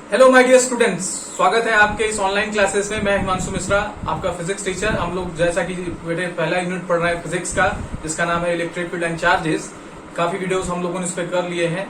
Hello my dear students, स्वागत है आपके इस ऑनलाइन क्लासेस में। मैं हिमांशु मिश्रा, आपका फिजिक्स टीचर। हम लोग जैसा कि बेटे पहला यूनिट पढ़ रहे हैं फिजिक्स का, जिसका नाम है इलेक्ट्रिक फील्ड एंड चार्जेस। काफी वीडियोस हम लोगों ने इस पर कर लिए हैं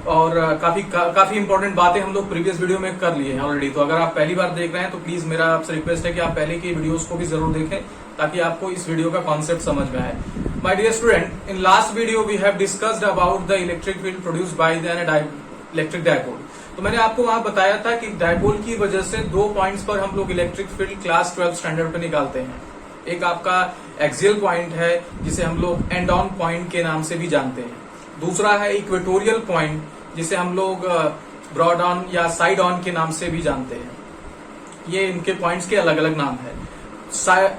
और काफी इंपॉर्टेंट बातें हम लोग प्रीवियस वीडियो में कर लिए हैं ऑलरेडी। तो अगर आप पहली बार देख रहे हैं तो प्लीज मेरा आपसे रिक्वेस्ट है कि आप पहले की वीडियोस को भी जरूर देखें ताकि आपको इस वीडियो का कॉन्सेप्ट समझ में आए। My dear student, in last video we have discussed about the electric field produced by the electric dipole. तो मैंने आपको वहां बताया था कि डायपोल की वजह से 2 पॉइंट्स पर हम लोग इलेक्ट्रिक फील्ड क्लास 12 स्टैंडर्ड पे निकालते हैं। एक आपका एक्सियल पॉइंट है जिसे हम लोग एंड ऑन पॉइंट के नाम से भी जानते हैं। दूसरा है इक्वेटोरियल पॉइंट जिसे हम लोग ब्रॉड ऑन या साइड ऑन के नाम से भी जानते हैं। ये इनके पॉइंट्स के अलग अलग नाम है।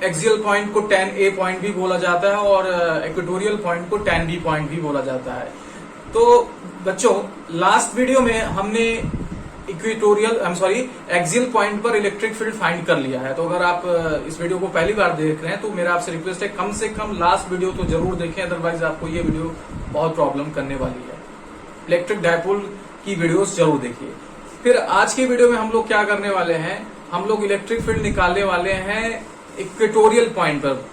एक्सियल पॉइंट को tan A पॉइंट भी बोला जाता है और इक्वेटोरियल पॉइंट को tan B पॉइंट भी बोला जाता है। तो बच्चों, लास्ट वीडियो में हमने एक्सियल पॉइंट पर इलेक्ट्रिक फील्ड फाइंड कर लिया है। तो अगर आप इस वीडियो को पहली बार देख रहे हैं तो मेरा आपसे रिक्वेस्ट है कम से कम लास्ट वीडियो तो जरूर देखें, अदरवाइज आपको ये वीडियो बहुत प्रॉब्लम करने वाली है। इलेक्ट्रिक डायपोल की वीडियोस जरूर देखिए। फिर आज की वीडियो में हम लोग क्या करने वाले हैं, हम लोग इलेक्ट्रिक फील्ड निकालने वाले हैं इक्वेटोरियल पॉइंट पर।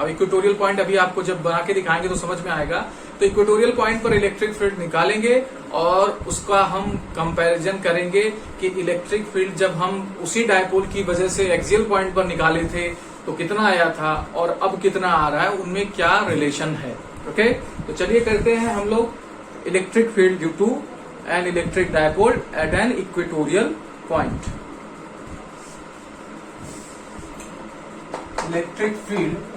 अब इक्वेटोरियल पॉइंट अभी आपको जब बना के दिखाएंगे तो समझ में आएगा। तो इक्वेटोरियल पॉइंट पर इलेक्ट्रिक फील्ड निकालेंगे और उसका हम कंपैरिजन करेंगे कि इलेक्ट्रिक फील्ड जब हम उसी डायपोल की वजह से एक्सियल पॉइंट पर निकाले थे तो कितना आया था और अब कितना आ रहा है, उनमें क्या रिलेशन है। ओके, तो चलिए करते हैं हम लोग electric field due to an electric dipole at an equatorial point. Electric field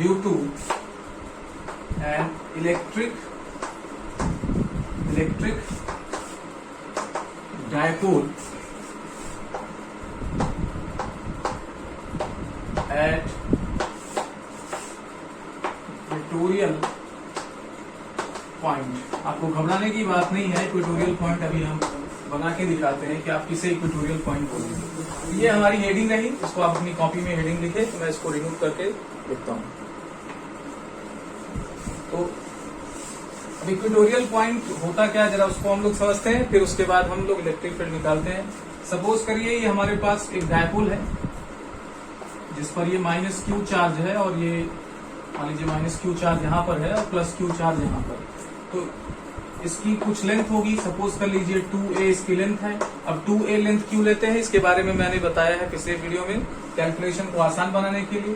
due to an electric dipole at equatorial point. आपको घबराने की बात नहीं है, इक्वेटोरियल पॉइंट अभी हम बना के दिखाते हैं कि आप किसे इक्वेटोरियल पॉइंट बोलेंगे। ये हमारी हेडिंग रही, इसको आप अपनी कॉपी में हेडिंग लिखे, तो मैं इसको रिमूव करके लिखता हूं। तो अब इक्वेटोरियल पॉइंट होता क्या, जरा उसको हम लोग समझते हैं, फिर उसके बाद हम लोग इलेक्ट्रिक फील्ड निकालते हैं। सपोज करिए ये हमारे पास एक डायपोल है जिस पर ये -q चार्ज है और ये मान लीजिए -q चार्ज यहाँ पर है और +q चार्ज यहाँ पर। तो इसकी कुछ लेंथ होगी, सपोज कर लीजिए 2a इसकी लेंथ है। अब 2a लेंथ क्यों लेते हैं, इसके बारे में मैंने बताया है पिछले वीडियो में, कैलकुलेशन को आसान बनाने के लिए।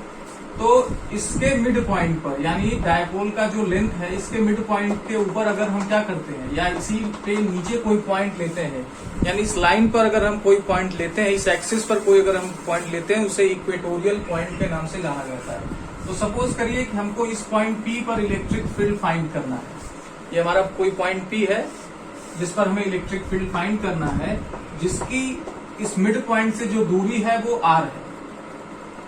तो इसके मिड पॉइंट पर, यानी डायपोल का जो लेंथ है, इसके मिड पॉइंट के ऊपर अगर हम क्या करते हैं या इसी पे नीचे कोई पॉइंट लेते हैं, यानी इस लाइन पर अगर हम कोई पॉइंट लेते हैं, इस एक्सिस पर कोई अगर हम पॉइंट लेते हैं, उसे इक्वेटोरियल पॉइंट के नाम से जाना जाता है। तो सपोज करिए कि हमको इस पॉइंट P पर इलेक्ट्रिक फील्ड फाइंड करना है। ये हमारा कोई पॉइंट P है जिस पर हमें इलेक्ट्रिक फील्ड फाइंड करना है, जिसकी इस मिड पॉइंट से जो दूरी है वो r है।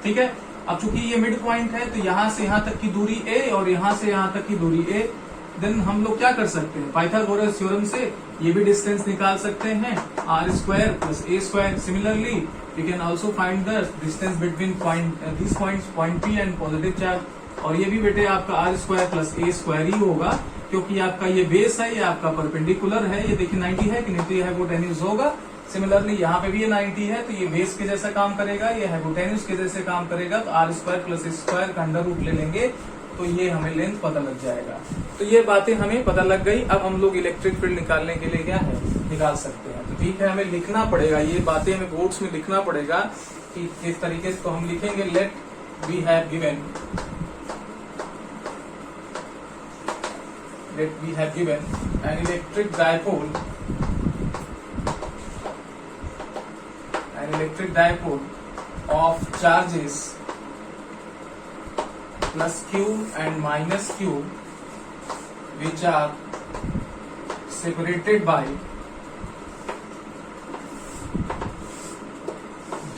ठीक है, अब चूंकि ये मिड पॉइंट है तो यहां से यहां तक की दूरी a और यहां से यहां तक की दूरी a। देन हम लोग क्या कर सकते हैं, पाइथागोरस थ्योरम से ये भी डिस्टेंस निकाल सकते हैं, r² + a²। Similarly we can also find the distance between this points, point P and positive charge. और ये भी बेटे आपका r² + a² ही होगा, क्योंकि आपका ये बेस है, ये आपका परपेंडिकुलर है। ये देखिए 90 है कि नहीं, है हाइपोटेन्यूज होगा। सिमिलरली यहाँ पे भी ये 90 है, तो ये बेस के जैसा काम करेगा, ये हाइपोटेन्यूज के जैसे काम करेगा। तो r² + a² का अंडर रूट ले लेंगे तो ये हमें लेंथ पता लग जाएगा। तो ये बातें हमें पता लग गई। अब हम लोग इलेक्ट्रिक फील्ड निकालने के लिए क्या है, निकाल सकते हैं। तो ठीक है, हमें लिखना पड़ेगा, ये बातें हमें बोर्ड्स में लिखना पड़ेगा कि किस तरीके से। तो हम लिखेंगे let we have given an electric dipole of charges +q and -q which are separated by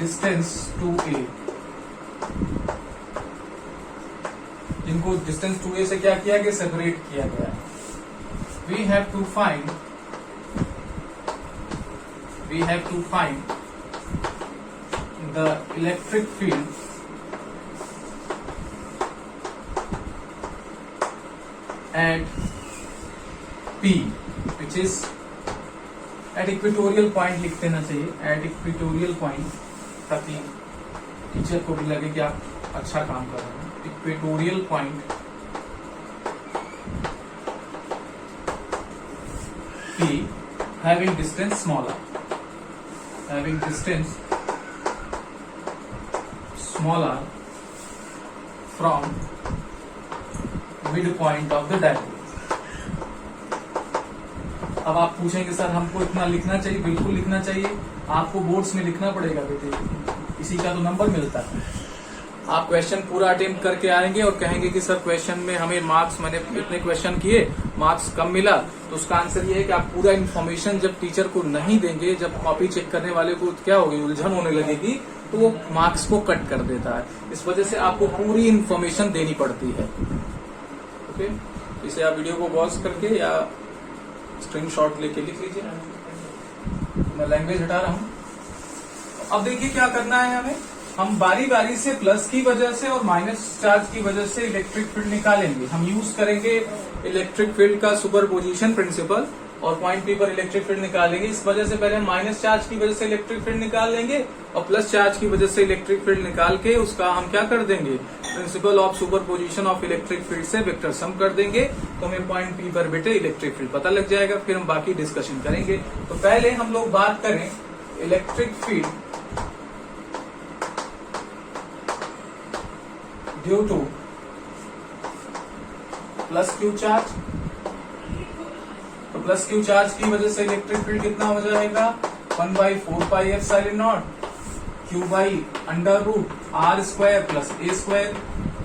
distance 2a। जिनको डिस्टेंस 2a से क्या किया गया, सेपरेट किया गया। We have to find the electric field at P which is at equatorial point लिख देना चाहिए, एट इक्वेटोरियल पॉइंट, ताकि टीचर को भी लगे कि आप अच्छा काम कर रहे हैं। Equatorial point P having distance smaller, having distance smaller from midpoint of the dipole। अब आप पूछेंगे सर हमको इतना लिखना चाहिए? बिल्कुल लिखना चाहिए, आपको बोर्ड्स में लिखना पड़ेगा बेटे, इसी का तो नंबर मिलता है। आप क्वेश्चन पूरा अटेम्प्ट करके आएंगे और कहेंगे कि सर क्वेश्चन में हमें मार्क्स, मैंने इतने क्वेश्चन किए, मार्क्स कम मिला, तो उसका आंसर ये है कि आप पूरा इन्फॉर्मेशन जब टीचर को नहीं देंगे, जब कॉपी चेक करने वाले को क्या होगी, उलझन होने लगेगी, तो वो मार्क्स को कट कर देता है। इस वजह से आपको पूरी इन्फॉर्मेशन देनी पड़ती है। ओके, इसे आप वीडियो को पॉज करके या स्क्रीनशॉट लेके लिख लीजिए। मैं लैंग्वेज हटा रहा हूं। अब देखिए क्या करना है हमें, हम बारी बारी से प्लस की वजह से और माइनस चार्ज की वजह से इलेक्ट्रिक फील्ड निकालेंगे। हम यूज करेंगे इलेक्ट्रिक फील्ड का सुपरपोजिशन प्रिंसिपल और पॉइंट पी पर इलेक्ट्रिक फील्ड निकालेंगे। इस वजह से पहले हम माइनस चार्ज की वजह से इलेक्ट्रिक फील्ड निकाल लेंगे और प्लस चार्ज की वजह से इलेक्ट्रिक फील्ड निकाल के उसका हम क्या कर देंगे, principle of superposition of electric field से वेक्टर सम कर देंगे, तो हमें पॉइंट पी पर बेटे इलेक्ट्रिक फील्ड पता लग जाएगा। फिर हम बाकी डिस्कशन करेंगे। तो पहले हम लोग बात करें electric field due to plus q charge. तो प्लस क्यू चार्ज की वजह से इलेक्ट्रिक फील्ड कितना हो जाएगा, 1/4πε0 q by under root r square plus a square,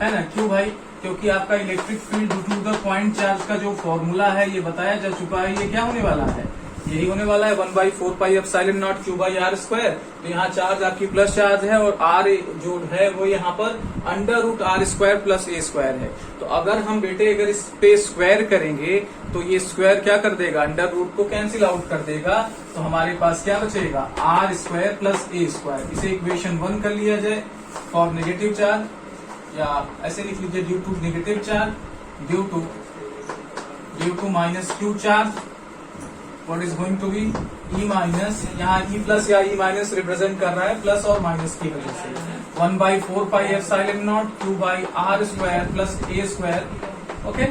है ना। क्यों भाई, क्योंकि आपका electric field due to the point charge का जो फॉर्मूला है ये बताया जा चुका है, ये क्या होने वाला है, यही होने वाला है 1/4πε0 क्यू बाई आर स्क्वायर। तो यहाँ चार्ज आपकी प्लस चार्ज है और आर जो है वो यहाँ पर under root r square plus a square है। तो अगर हम बेटे अगर इस पे स्क्वायर करेंगे तो ये स्क्वायर क्या कर देगा, अंडर रूट को कैंसिल आउट कर देगा, तो हमारे पास क्या बचेगा, r square plus a square. इसे इक्वेशन 1 कर लिया जाए फॉर नेगेटिव चार्ज, या ऐसे लिख लीजिए due to negative charge, due to minus q charge, what is going to be e minus, यहाँ e प्लस या e माइनस रिप्रेजेंट कर रहा है प्लस और माइनस की वजह से, 1/4πε0 q by r square plus a square. Okay,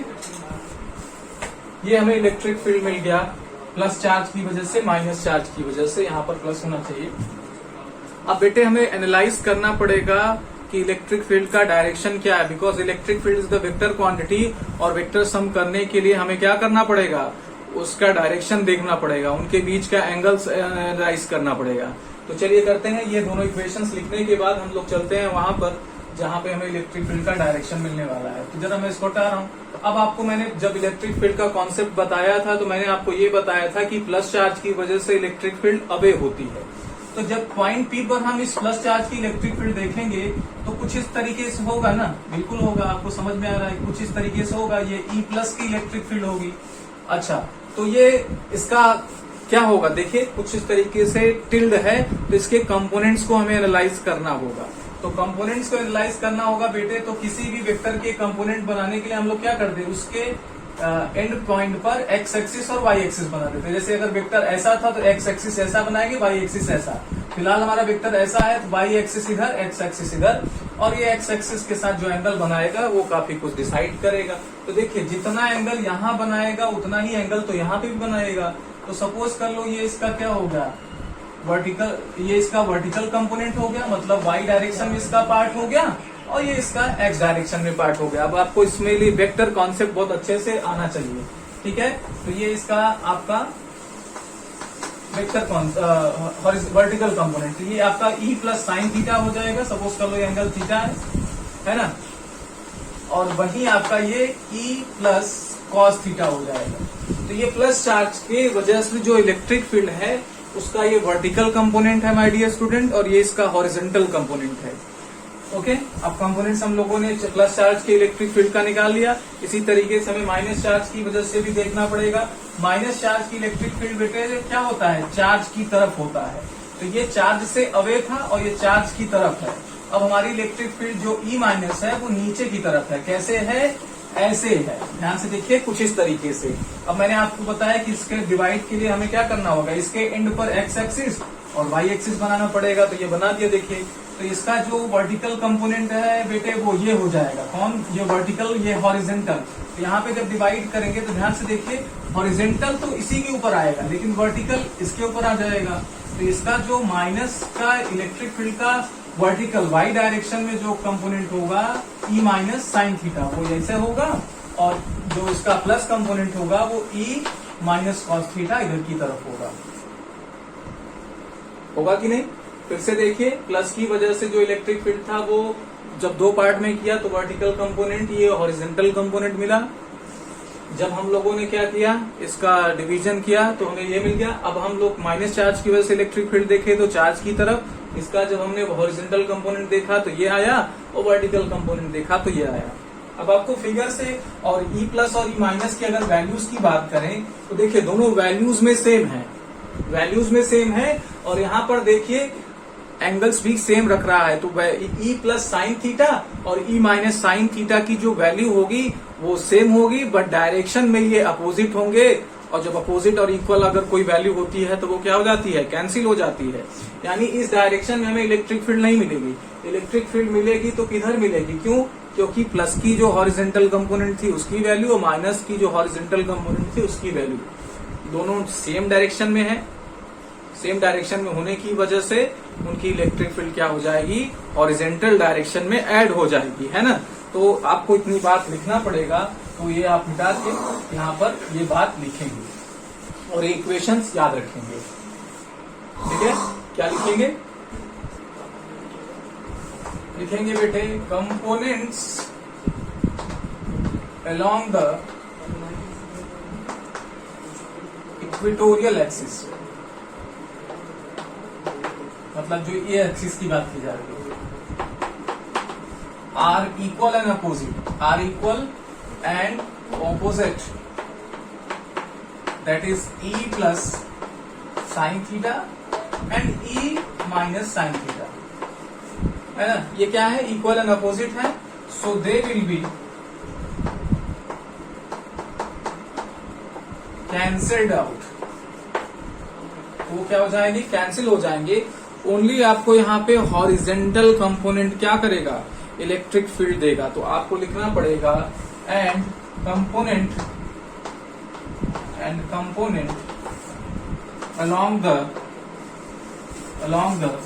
ये हमें इलेक्ट्रिक फील्ड मिल गया प्लस चार्ज की वजह से माइनस चार्ज की वजह से, यहाँ पर प्लस होना चाहिए। अब बेटे हमें एनालाइज करना पड़ेगा कि इलेक्ट्रिक फील्ड का डायरेक्शन क्या है, because electric field is the vector quantity और वेक्टर सम करने के लिए हमें क्या करना पड़ेगा, उसका डायरेक्शन देखना पड़ेगा, उनके बीच का एंगल्स एनालाइज करना पड़ेगा। तो चलिए करते हैं, ये दोनों इक्वेशंस लिखने के बाद हम लोग चलते हैं वहां पर जहां पे हमें इलेक्ट्रिक फील्ड का डायरेक्शन मिलने वाला है। तो जरा मैं इसको हटा रहा हूं। अब आपको मैंने जब इलेक्ट्रिक फील्ड का कॉन्सेप्ट बताया था तो मैंने आपको ये बताया था कि प्लस चार्ज की वजह से इलेक्ट्रिक फील्ड अवे होती है। तो जब पॉइंट पी पर हम इस प्लस चार्ज की इलेक्ट्रिक फील्ड देखेंगे तो कुछ इस तरीके से होगा ना, बिल्कुल होगा, आपको समझ में आ रहा है, कुछ इस तरीके से होगा, ये ई प्लस की इलेक्ट्रिक फील्ड होगी। अच्छा, तो ये इसका क्या होगा, देखिए कुछ इस तरीके से टिल्ड है, तो इसके कंपोनेंट्स को हमें एनालाइज करना होगा। तो कंपोनेंट्स को एनालाइज करना होगा बेटे, तो किसी भी वेक्टर के कंपोनेंट बनाने के लिए हम लोग क्या करते हैं, उसके एंड पॉइंट पर एक्स एक्सिस और वाई एक्सिस बना देते हैं। जैसे अगर वेक्टर ऐसा था तो एक्स एक्सिस ऐसा बनाएंगे, वाई एक्सिस ऐसा। फिलहाल हमारा वेक्टर ऐसा है तो वाई एक्सिस इधर, एक्स एक्सिस इधर, और ये एक्स एक्सिस के साथ जो एंगल बनाएगा वो काफी कुछ डिसाइड करेगा। तो देखिए जितना एंगल यहाँ बनाएगा उतना ही एंगल तो यहाँ पे भी बनाएगा। तो सपोज कर लो ये इसका क्या हो गया, वर्टिकल, ये इसका वर्टिकल कंपोनेंट हो गया, मतलब वाई डायरेक्शन में इसका पार्ट हो गया, और ये इसका एक्स डायरेक्शन में पार्ट हो गया। अब आपको इसमें लिए वेक्टर कॉन्सेप्ट बहुत अच्छे से आना चाहिए, ठीक है। तो ये इसका आपका वेक्टर वर्टिकल कंपोनेंट, ये आपका ई प्लस साइन थीटा हो जाएगा। सपोज कर लो ये एंगल थीटा है ना, और वहीं आपका ये ई प्लस कॉस थीटा हो जाएगा। तो ये प्लस चार्ज की वजह से जो इलेक्ट्रिक फील्ड है उसका ये वर्टिकल कंपोनेंट है माय डियर स्टूडेंट, और ये इसका हॉरिजॉन्टल कंपोनेंट है। ओके, अब कंपोनेंट्स हम लोगों ने प्लस चार्ज के इलेक्ट्रिक फील्ड का निकाल लिया। इसी तरीके से हमें माइनस चार्ज की वजह से भी देखना पड़ेगा। माइनस चार्ज की इलेक्ट्रिक फील्ड बेटे क्या होता है, चार्ज की तरफ होता है। तो ये चार्ज से अवे था और ये चार्ज की तरफ है। अब हमारी इलेक्ट्रिक फील्ड जो ई माइनस है वो नीचे की तरफ है। कैसे है, ऐसे है, ध्यान से देखिए कुछ इस तरीके से। अब मैंने आपको बताया कि इसके डिवाइड के लिए हमें क्या करना होगा, इसके एंड पर एक्स एक्सिस और वाई एक्सिस बनाना पड़ेगा, तो ये बना दिया। देखिए तो इसका जो वर्टिकल कंपोनेंट है बेटे वो ये हो जाएगा, कौन, ये वर्टिकल, ये हॉरिजेंटल। तो यहाँ पे जब डिवाइड करेंगे तो ध्यान से देखिए, हॉरिजेंटल तो इसी के ऊपर आएगा लेकिन वर्टिकल इसके ऊपर आ जाएगा। तो इसका जो माइनस का इलेक्ट्रिक फील्ड का वर्टिकल वाई डायरेक्शन में जो कंपोनेंट होगा ई माइनस साइन थीटा, वो ऐसे होगा, और जो इसका प्लस कंपोनेंट होगा वो ई माइनस कॉस थीटा इधर की तरफ होगा कि नहीं। फिर से देखिए, प्लस की वजह से जो इलेक्ट्रिक फील्ड था वो जब दो पार्ट में किया तो वर्टिकल कंपोनेंट, ये हॉरिजॉन्टल कंपोनेंट मिला। जब हम लोगों ने क्या किया, इसका डिवीजन किया तो हमें ये मिल गया। अब हम लोग माइनस चार्ज की वजह से इलेक्ट्रिक फील्ड देखे तो चार्ज की तरफ, इसका जब हमने हॉरिजॉन्टल कंपोनेंट देखा तो ये आया, और वर्टिकल कंपोनेंट देखा तो ये आया। अब आपको फिगर से और ई प्लस और ई माइनस की अगर वैल्यूज की बात करें तो देखिए दोनों वैल्यूज में सेम है, वैल्यूज में सेम है, और यहाँ पर देखिए एंगल्स भी सेम रख रहा है। तो ई प्लस साइन थीटा और ई माइनस साइन थीटा की जो वैल्यू होगी वो सेम होगी, बट डायरेक्शन में ये अपोजिट होंगे। और जब अपोजिट और इक्वल अगर कोई वैल्यू होती है तो वो क्या हो जाती है, कैंसिल हो जाती है। यानी इस डायरेक्शन में हमें इलेक्ट्रिक फील्ड नहीं मिलेगी। इलेक्ट्रिक फील्ड मिलेगी तो किधर मिलेगी, क्यों, क्योंकि प्लस की जो हॉरिजॉन्टल कंपोनेंट थी उसकी वैल्यू और माइनस की जो हॉरिजॉन्टल कंपोनेंट थी उसकी वैल्यू दोनों सेम डायरेक्शन में है। सेम डायरेक्शन में होने की वजह से उनकी इलेक्ट्रिक फील्ड क्या हो जाएगी, हॉरिजॉन्टल डायरेक्शन में ऐड हो जाएगी, है ना। तो आपको इतनी बात लिखना पड़ेगा, तो ये आप मिटा के यहाँ पर ये बात लिखेंगे और इक्वेशंस याद रखेंगे। ठीक है, क्या लिखेंगे, लिखेंगे बेटे components along the equatorial axis, मतलब जो ये एक्सिस की बात की जा रही है, are equal and opposite, are equal and opposite, that is E plus sine theta and E minus sine theta, है ना। ये क्या है, इक्वल एंड अपोजिट है, so they will be cancelled out. वो क्या हो जाएंगे, कैंसिल हो जाएंगे। ओनली आपको यहाँ पे हॉरिजेंटल कंपोनेंट क्या करेगा, इलेक्ट्रिक फील्ड देगा। तो आपको लिखना पड़ेगा एंड कंपोनेंट अलोंग द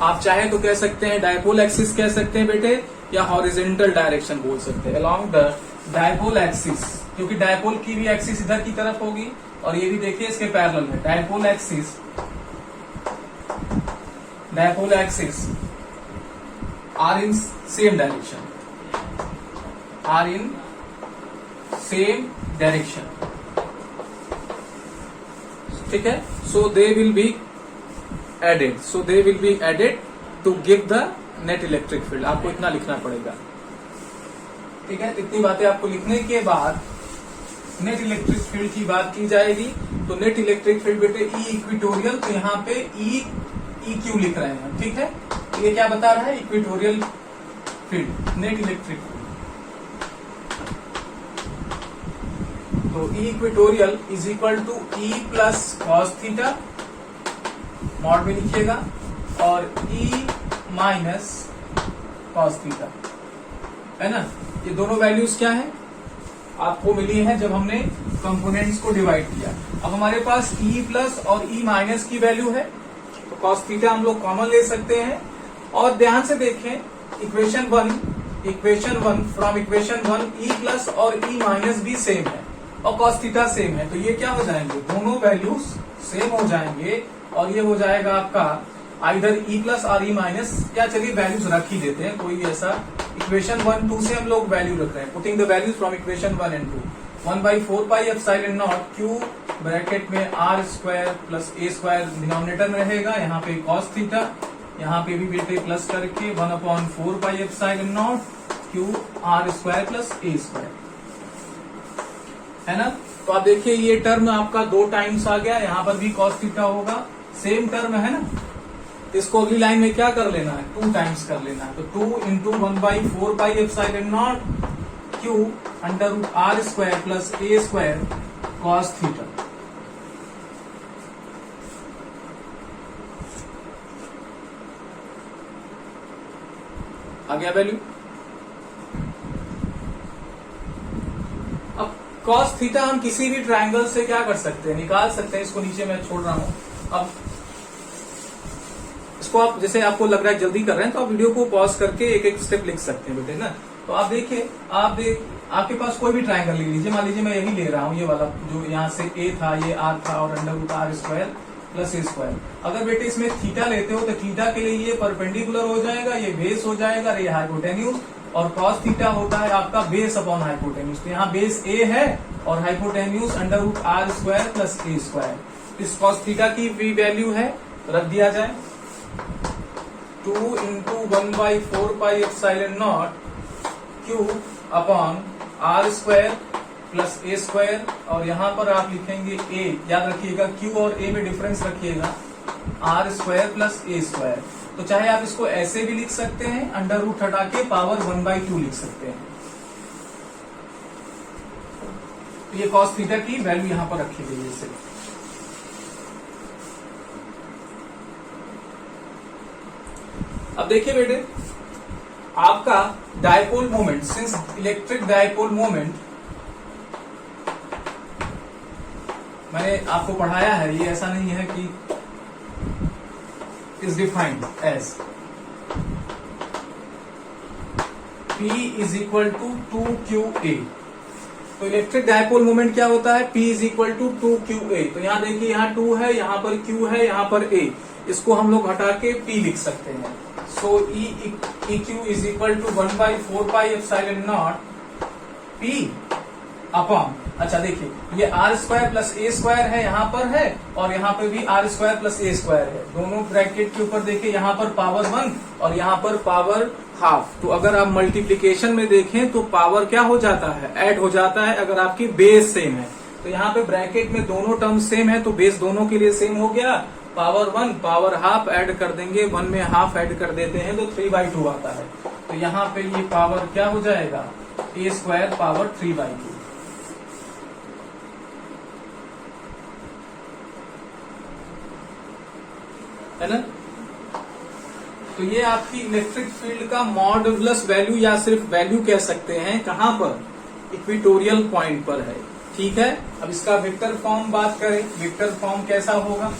आप चाहे तो कह सकते हैं डायपोल एक्सिस कह सकते हैं बेटे, या हॉरिजेंटल डायरेक्शन बोल सकते हैं, अलोंग द डायपोल एक्सिस, क्योंकि डायपोल की भी एक्सिस इधर की तरफ होगी और ये भी देखिए इसके पैरेलल है। Dipole axis are in same direction, ठीक है। So they will be added to give the net electric field. आपको इतना लिखना पड़ेगा, ठीक है। इतनी बातें आपको लिखने के बाद नेट इलेक्ट्रिक फील्ड की बात की जाएगी। तो नेट इलेक्ट्रिक फील्ड बेटे ई इक्वेटोरियल, तो यहाँ पे ई क्यू लिख रहे हैं, ठीक है। ये क्या बता रहा है, equatorial field, net electric field. तो E equatorial is equal to E plus cos theta, mod में लिखिएगा, और ई माइनस कॉस थीटा, है ना। ये दोनों वैल्यूज क्या है, आपको मिली है जब हमने कंपोनेंट्स को डिवाइड किया। अब हमारे पास ई प्लस और ई माइनस की वैल्यू है, तो कॉस थीटा हम लोग कॉमन ले सकते हैं। और ध्यान से देखें, equation one from equation one E plus और ई माइनस भी सेम है और कॉस थीटा सेम है, तो ये क्या हो जाएंगे, दोनों वैल्यूज सेम हो जाएंगे। और ये हो जाएगा आपका आइदर ई प्लस और ई माइनस, या चलिए वैल्यूज रख ही देते हैं, कोई ऐसा इक्वेशन 1, 2 से हम लोग वैल्यू रख रहे हैं। Putting the values from equation 1 and 2, 1/4 pi epsilon not q bracket में r square plus a square denominator में रहेगा, यहाँ पे कॉस थीटा, यहाँ पे भी बेटे प्लस करके 1/4 pi epsilon not Q R square plus a square, है ना। तो आप देखिए ये टर्म आपका 2 टाइम्स आ गया, यहाँ पर भी कॉस थीटा होगा, सेम टर्म है ना। इसको अगली लाइन में क्या कर लेना है, 2 टाइम्स कर लेना है। तो 2 × 1/4 pi epsilon not q under root r square plus a square cos theta. आ गया वैल्यू। अब कॉस थीटा हम किसी भी ट्रायंगल से क्या कर सकते हैं, निकाल सकते हैं। इसको नीचे मैं छोड़ रहा हूं। अब इसको आप जैसे आपको लग रहा है जल्दी कर रहे हैं तो आप वीडियो को पॉज करके एक एक स्टेप लिख सकते हैं बेटे ना। तो आप देखिए, आपके पास कोई भी ट्रायंगल ले लीजिए। मान लीजिए मैं यही ले रहा हूं, ये वाला जो यहाँ से ए था, ये आर था और under root r square plus a square. अगर बेटे इसमें थीटा लेते हो तो थीटा के लिए ये परपेंडिकुलर हो जाएगा, ये बेस हो जाएगा, ये हाइपोटेन्यूज, और कॉस थीटा होता है आपका बेस अपॉन हाइपोटेन्यूज। तो यहाँ बेस ए है और hypotenuse under root r square plus a square. इस कॉस थीटा की भी वैल्यू है, रख दिया जाए 2 into 1/4 pi epsilon not q upon r square plus a square, और यहां पर आप लिखेंगे ए, याद रखिएगा क्यू और ए में डिफरेंस रखिएगा, r square plus a square. तो चाहे आप इसको ऐसे भी लिख सकते हैं, अंडर रूट हटा के पावर 1/2 लिख सकते हैं। तो ये कॉस थीटा की वैल्यू यहां पर रखी गई है इसे। अब देखिए बेटे, आपका dipole moment, since electric dipole moment मैंने आपको पढ़ाया है, ये ऐसा नहीं है कि is defined as P is equal to 2QA। तो इलेक्ट्रिक डायपोल मोमेंट क्या होता है, P is equal to 2QA। तो यहाँ देखिए, यहाँ 2 है, यहाँ पर Q है, यहाँ पर A, इसको हम लोग हटा के P लिख सकते हैं। So EQ is equal to 1/4 pi epsilon naught P upon, अच्छा देखिए, ये r square plus a square है, यहाँ पर है, और यहाँ पे भी r square plus a square है। दोनों ब्रैकेट के ऊपर देखिए, यहाँ पर पावर 1 और यहाँ पर पावर हाफ। तो अगर आप मल्टीप्लीकेशन में देखें तो पावर क्या हो जाता है, ऐड हो जाता है, अगर आपकी बेस सेम है। तो यहाँ पे ब्रैकेट में दोनों टर्म सेम है, तो बेस दोनों के लिए सेम हो गया। पावर 1 पावर हाफ ऐड कर देंगे, 1 में हाफ ऐड कर देते हैं तो 3/2 आता है। तो यहाँ पे ये पावर क्या हो जाएगा, ए स्क्वायर पावर 3/2, है ना। तो ये आपकी इलेक्ट्रिक फील्ड का मॉडुलस वैल्यू या सिर्फ वैल्यू कह सकते हैं, कहां पर, इक्वेटोरियल पॉइंट पर है। ठीक है, अब इसका वेक्टर फॉर्म बात करें, वेक्टर फॉर्म कैसा होगा।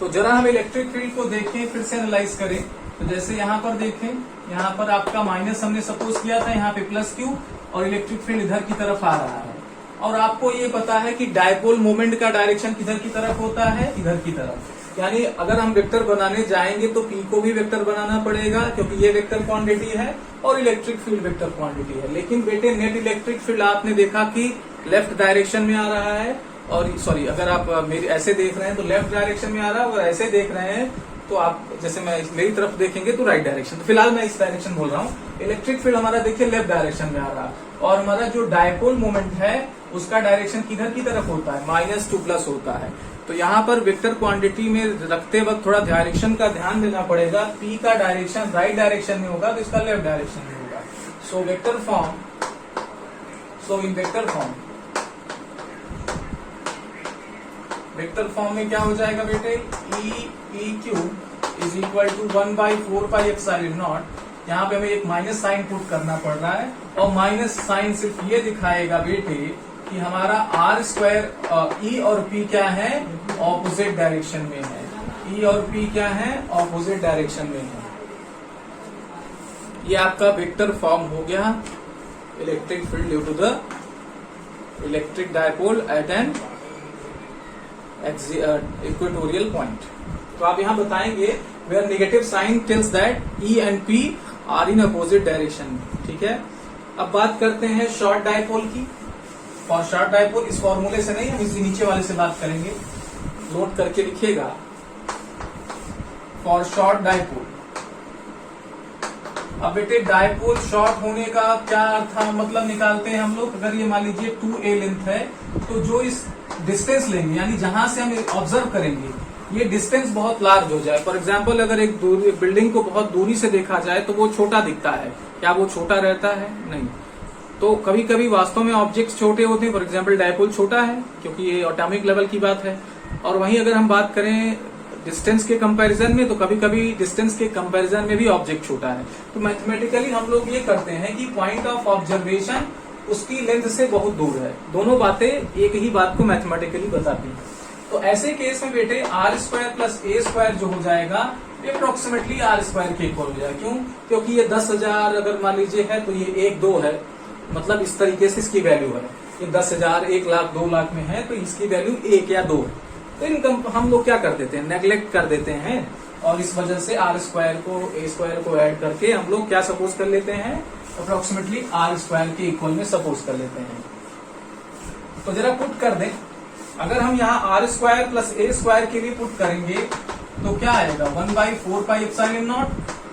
तो जरा हम इलेक्ट्रिक फील्ड को देखें, फिर से एनालाइज करें। तो जैसे यहाँ पर देखें, यहाँ पर आपका माइनस हमने सपोज किया था, यहाँ पे प्लस क्यू, और इलेक्ट्रिक फील्ड इधर की तरफ आ रहा है। और आपको ये पता है कि डायपोल मोमेंट का डायरेक्शन किधर की तरफ होता है, इधर की तरफ। यानी अगर हम वेक्टर बनाने जाएंगे तो P को भी वेक्टर बनाना पड़ेगा, क्योंकि ये वेक्टर क्वांटिटी है और इलेक्ट्रिक फील्ड वेक्टर क्वांटिटी है। लेकिन बेटे नेट इलेक्ट्रिक फील्ड आपने देखा कि लेफ्ट डायरेक्शन में आ रहा है, और सॉरी, अगर आप मेरी ऐसे देख रहे हैं तो लेफ्ट डायरेक्शन में आ रहा है, और ऐसे देख रहे हैं तो आप जैसे मैं मेरी तरफ देखेंगे तो राइट डायरेक्शन। तो फिलहाल मैं इस डायरेक्शन बोल रहा हूँ। इलेक्ट्रिक फील्ड हमारा देखिए लेफ्ट डायरेक्शन में आ रहा है, और हमारा जो डायपोल मोमेंट है उसका डायरेक्शन किधर की तरफ होता है, -2+ होता है। तो यहाँ पर वेक्टर क्वांटिटी में रखते वक्त थोड़ा डायरेक्शन का ध्यान देना पड़ेगा। P का डायरेक्शन राइट डायरेक्शन में होगा तो इसका लेफ्ट डायरेक्शन में होगा। So vector form, so in vector form में क्या हो जाएगा बेटे, EQ is equal to 1/4 pi epsilon naught. यहाँ पे हमें एक माइनस साइन पुट करना पड़ रहा है, और माइनस साइन सिर्फ ये दिखाएगा बेटे कि हमारा आर स्क्वायर, E और P क्या है, ऑपोजिट डायरेक्शन में है। E और P क्या है, ऑपोजिट डायरेक्शन में है। ये आपका वेक्टर फॉर्म हो गया, electric field due to the electric dipole at an equatorial point. तो आप यहाँ बताएंगे where negative sign tells that E and P are in opposite direction. ठीक है, अब बात करते हैं शॉर्ट डायपोल की। और शॉर्ट डायपोल इस फॉर्मूले से नहीं, हम इसी नीचे वाले से बात करेंगे, नोट करके लिखिएगा। फॉर शॉर्ट डायपोल, अब बेटे डायपोल शॉर्ट होने का क्या अर्थ मतलब निकालते हैं हम लोग। अगर ये मान लीजिए 2a लेंथ है, तो जो इस डिस्टेंस लेंगे, यानी जहां से हम ऑब्जर्व करेंगे ये डिस्टेंस बहुत लार्ज हो जाए। फॉर एग्जाम्पल अगर एक बिल्डिंग को बहुत दूरी से देखा जाए तो वो छोटा दिखता है, क्या वो छोटा रहता है? नहीं। तो कभी कभी वास्तव में ऑब्जेक्ट्स छोटे होते हैं। फॉर एग्जाम्पल डायपोल छोटा है क्योंकि ये एटॉमिक लेवल की बात है। और वहीं अगर हम बात करें डिस्टेंस के कंपैरिजन में, तो कभी कभी डिस्टेंस के कंपैरिजन में भी ऑब्जेक्ट छोटा है। तो मैथमेटिकली हम लोग ये करते हैं कि पॉइंट ऑफ ऑब्जर्वेशन उसकी लेंथ से बहुत दूर है। दोनों बातें एक ही बात को मैथमेटिकली बताती हैं। तो ऐसे केस में बेटे r square plus a square जो हो जाएगा अप्रोक्सीमेटली आर स्क्वायर के इक्वल हो जाएगा। क्यों? क्योंकि ये 10,000 अगर मान लीजिए है तो ये 1, 2 है, मतलब इस तरीके से इसकी वैल्यू है। ये 10,000, 1 लाख, 2 लाख में है तो इसकी वैल्यू 1 या 2 है। तो इनकम हम लोग क्या कर देते हैं, नेग्लेक्ट कर देते हैं, और इस वजह से आर स्क्वायर को ए स्क्वायर को ऐड करके हम लोग क्या सपोज कर लेते हैं, अप्रोक्सीमेटली आर स्क्वायर के इक्वल में सपोज कर लेते हैं। तो जरा पुट कर दें, अगर हम यहाँ r square plus a square के लिए पुट करेंगे तो क्या आएगा, 1/4πε0।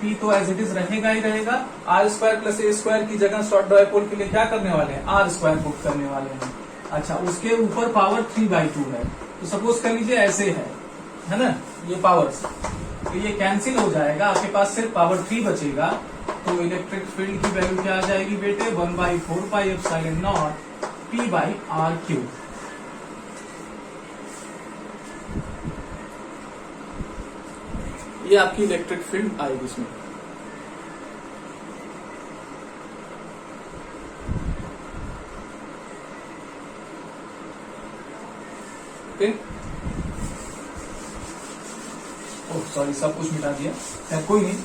पी तो एज इट इज रहेगा ही रहेगा। R square plus a square की जगह शॉर्ट डायपोल के लिए क्या करने वाले हैं, आर स्क्वायर पुट करने वाले हैं। अच्छा, उसके ऊपर पावर 3/2 है। तो सपोज कर लीजिए ऐसे है ना, ये पावर्स, तो ये कैंसिल हो जाएगा, आपके पास सिर्फ पावर 3 बचेगा। तो इलेक्ट्रिक फील्ड की वैल्यू क्या आ जाएगी बेटे, 1/4πε0 P/r3। ये आपकी इलेक्ट्रिक फील्ड आएगी इसमें। ओके, ओह सॉरी, सब कुछ मिटा दिया, खैर कोई नहीं।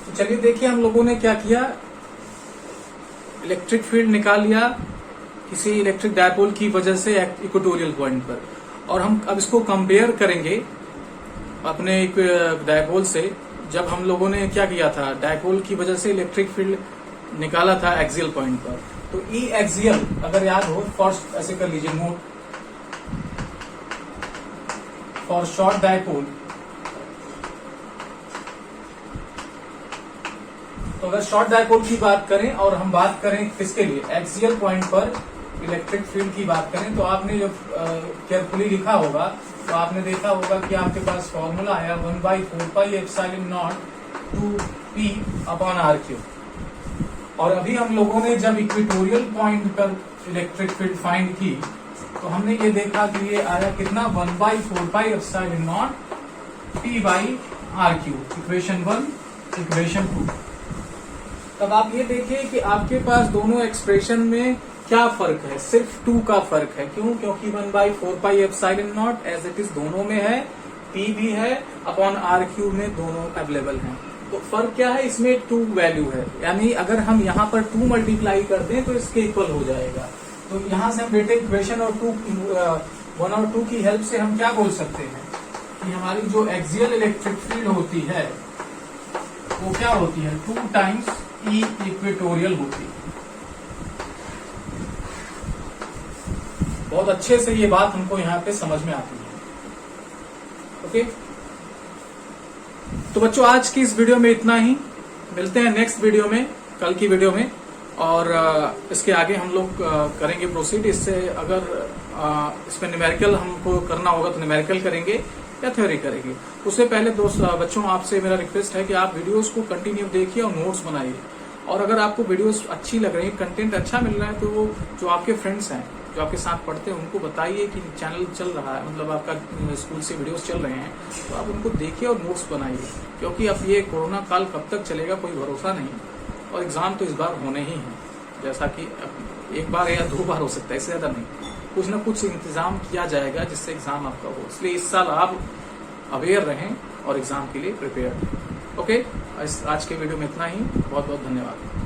तो चलिए देखिए हम लोगों ने क्या किया, इलेक्ट्रिक फील्ड निकाल लिया किसी इलेक्ट्रिक डायपोल की वजह से इक्वेटोरियल पॉइंट पर, और हम अब इसको कंपेयर करेंगे अपने एक डायपोल से। जब हम लोगों ने क्या किया था, डायपोल की वजह से इलेक्ट्रिक फील्ड निकाला था एक्सियल पॉइंट पर। तो ई एक्सियल अगर याद हो, फर्स्ट ऐसे कर लीजिए नोट, फॉर शॉर्ट डायपोल। तो अगर शॉर्ट डायपोल की बात करें और हम बात करें किसके लिए, एक्सियल पॉइंट पर इलेक्ट्रिक फील्ड की बात करें, तो आपने जब केयरफुली लिखा होगा तो आपने देखा होगा कि आपके पास फॉर्मूला आया 1/4πε0 2P/r3। और अभी हम लोगों ने जब इक्वेटोरियल पॉइंट पर इलेक्ट्रिक फील्ड फाइंड की तो हमने ये देखा कि ये आया कितना, 1/4πε0 P/r3। Equation 1, equation 2। तब आप ये देखिए कि आपके पास दोनों एक्सप्रेशन में क्या फर्क है, सिर्फ 2 का फर्क है। क्यों? क्योंकि 1/4πε0 एज इट इज दोनों में है, P भी है, अपॉन r3 में दोनों अवेलेबल हैं। तो फर्क क्या है, इसमें 2 वैल्यू है, यानी अगर हम यहाँ पर 2 मल्टीप्लाई कर दें तो इसके इक्वल हो जाएगा। तो यहाँ से हम बेटे इक्वेशन और 1 और 2 की हेल्प से हम क्या बोल सकते हैं कि हमारी जो एक्सियल इलेक्ट्रिक फील्ड होती है वो क्या होती है, 2 टाइम्स ई इक्वेटोरियल होती है। बहुत अच्छे से ये बात हमको यहाँ पे समझ में आती है। ओके, तो बच्चों आज की इस वीडियो में इतना ही, मिलते हैं नेक्स्ट वीडियो में, कल की वीडियो में, और इसके आगे हम लोग करेंगे प्रोसीड। इससे अगर इसमें न्यूमेरिकल हमको करना होगा तो न्यूमेरिकल करेंगे या थ्योरी करेंगे। उससे पहले बच्चों आपसे मेरा रिक्वेस्ट है कि आप वीडियोस को कंटिन्यू देखिए और नोट्स बनाइए। और अगर आपको वीडियोस अच्छी लग रही है, कंटेंट अच्छा मिल रहा है, तो वो जो आपके फ्रेंड्स हैं, जो आपके साथ पढ़ते हैं, उनको बताइए कि चैनल चल रहा है, मतलब आपका स्कूल से वीडियोस चल रहे हैं, तो आप उनको देखिए और नोट्स बनाइए। क्योंकि अब ये कोरोना काल कब तक चलेगा कोई भरोसा नहीं, और एग्जाम तो इस बार होने ही है, जैसा कि एक बार या 2 बार हो सकता है, इससे ज्यादा नहीं। कुछ न कुछ इंतजाम किया जाएगा जिससे एग्जाम आपका हो। इसलिए इस साल आप अवेयर रहें और एग्जाम के लिए प्रिपेयर। ओके, आज के वीडियो में इतना ही। बहुत बहुत धन्यवाद।